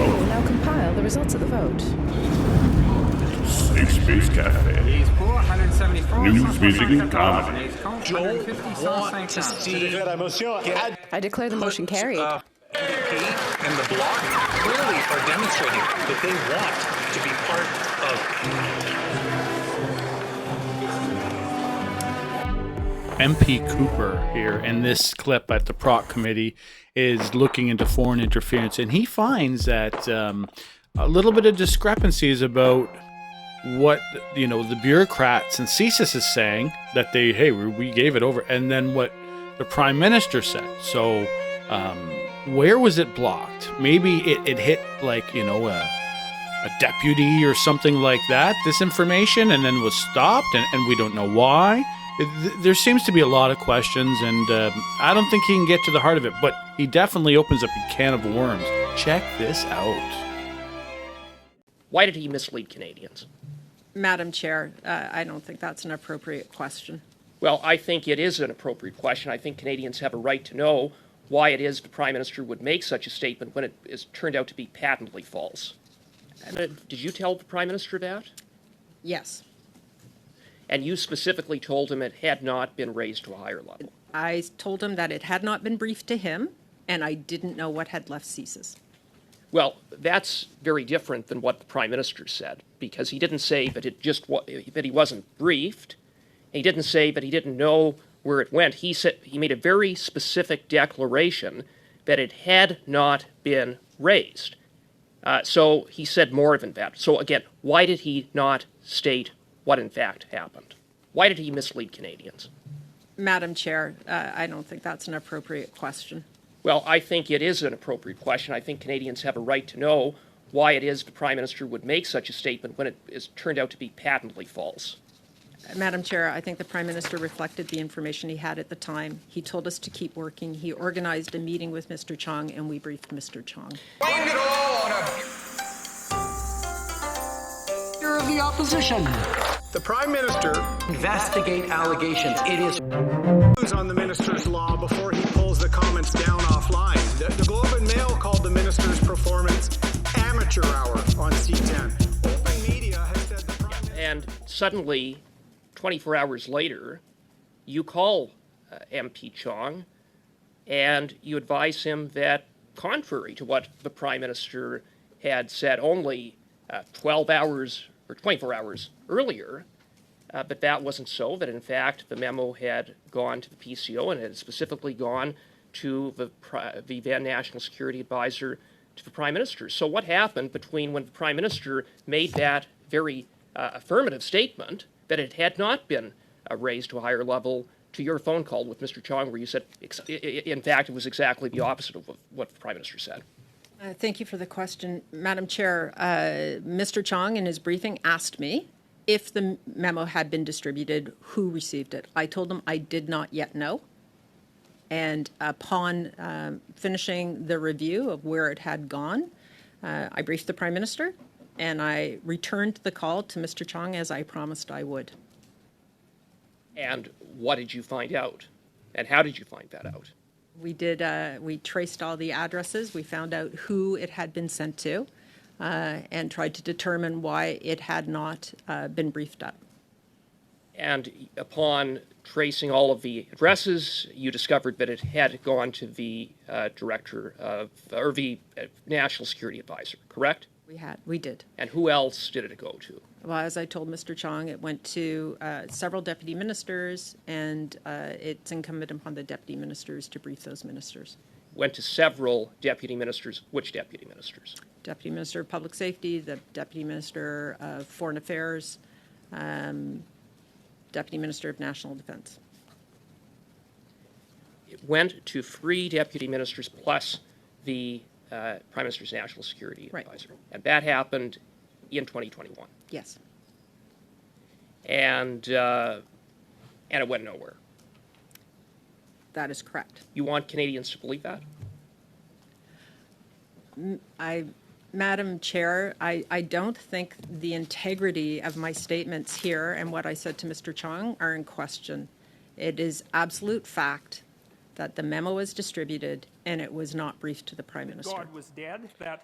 computer will now compile the results of the vote. Safe Space Cafe. News, music, and comedy. Want to see I declare the motion carried. MVP and the Bloc clearly are demonstrating that they want to be part of. MP Cooper here, and this clip at the PROC Committee is looking into foreign interference, and he finds that a little bit of discrepancies about what the bureaucrats and CSIS is saying, that we gave it over, and then what the Prime Minister said. So where was it blocked? Maybe it hit a deputy or something like that, this information, and then was stopped, and we don't know why. There seems to be a lot of questions, and I don't think he can get to the heart of it, but he definitely opens up a can of worms. Check this out. Why did he mislead Canadians? Madam Chair, I don't think that's an appropriate question. Well, I think it is an appropriate question. I think Canadians have a right to know why it is the Prime Minister would make such a statement when it is turned out to be patently false. Did you tell the Prime Minister that? Yes. And you specifically told him it had not been raised to a higher level? I told him that it had not been briefed to him, and I didn't know what had left CSIS. Well, that's very different than what the Prime Minister said, because he didn't say that that he wasn't briefed. He didn't say that he didn't know where it went. He said he made a very specific declaration that it had not been raised. So he said more than that. So again, why did he not state what in fact happened? Why did he mislead Canadians? Madam Chair, I don't think that's an appropriate question. Well, I think it is an appropriate question. I think Canadians have a right to know why it is the Prime Minister would make such a statement when it is turned out to be patently false. Madam Chair, I think the Prime Minister reflected the information he had at the time. He told us to keep working. He organized a meeting with Mr. Chong, and we briefed Mr. Chong. Blame it all on You're of the opposition. The Prime Minister Investigate allegations. It is moves on the Minister's law before he pulls the comments down offline. The Globe and Mail called the Minister's performance amateur hour on C10. Open Media has said the Prime Minister... And suddenly, 24 hours later, you call MP Chong and you advise him that, contrary to what the Prime Minister had said only 12 hours or 24 hours earlier, but that wasn't so, that in fact the memo had gone to the PCO and had specifically gone to the then National Security Advisor to the Prime Minister. So what happened between when the Prime Minister made that very affirmative statement that it had not been raised to a higher level to your phone call with Mr. Chong, where you said, in fact, it was exactly the opposite of what the Prime Minister said? Thank you for the question. Madam Chair, Mr. Chong in his briefing asked me if the memo had been distributed, who received it. I told him I did not yet know. And upon finishing the review of where it had gone, I briefed the Prime Minister and I returned the call to Mr. Chong as I promised I would. And what did you find out? And how did you find that out? We traced all the addresses. We found out who it had been sent to and tried to determine why it had not been briefed up. And upon tracing all of the addresses, you discovered that it had gone to the director of, or the National Security Advisor, correct? We did. And who else did it go to? Well, as I told Mr. Chong, it went to several deputy ministers, and it's incumbent upon the deputy ministers to brief those ministers. Went to several deputy ministers. Which deputy ministers? Deputy Minister of Public Safety, the Deputy Minister of Foreign Affairs, Deputy Minister of National Defence. It went to 3 deputy ministers plus the Prime Minister's National Security Advisor. And that happened in 2021. Yes. And it went nowhere. That is correct. You want Canadians to believe that? Madam Chair, I don't think the integrity of my statements here and what I said to Mr. Chong are in question. It is absolute fact that the memo was distributed and it was not briefed to the Prime Minister. God was dead, that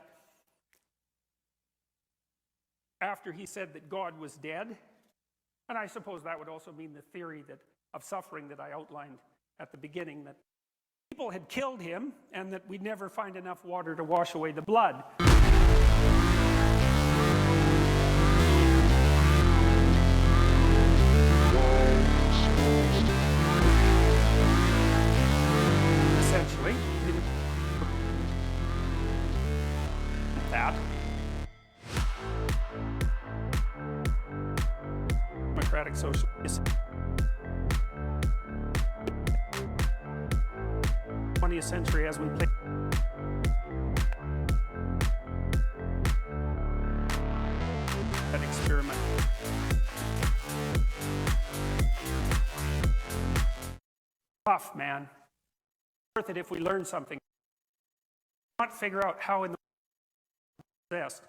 after he said that God was dead. And I suppose that would also mean the theory of suffering that I outlined at the beginning, that people had killed him and that we'd never find enough water to wash away the blood. Essentially, that democratic socialist 20th century as we play that experiment. Tough, man. Worth it if we learn something. Not figure out how in the exist.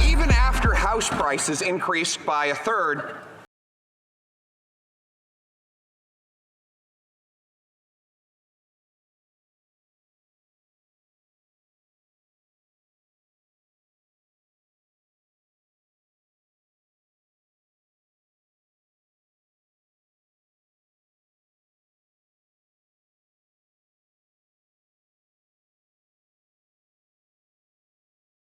Even after house prices increased by a third,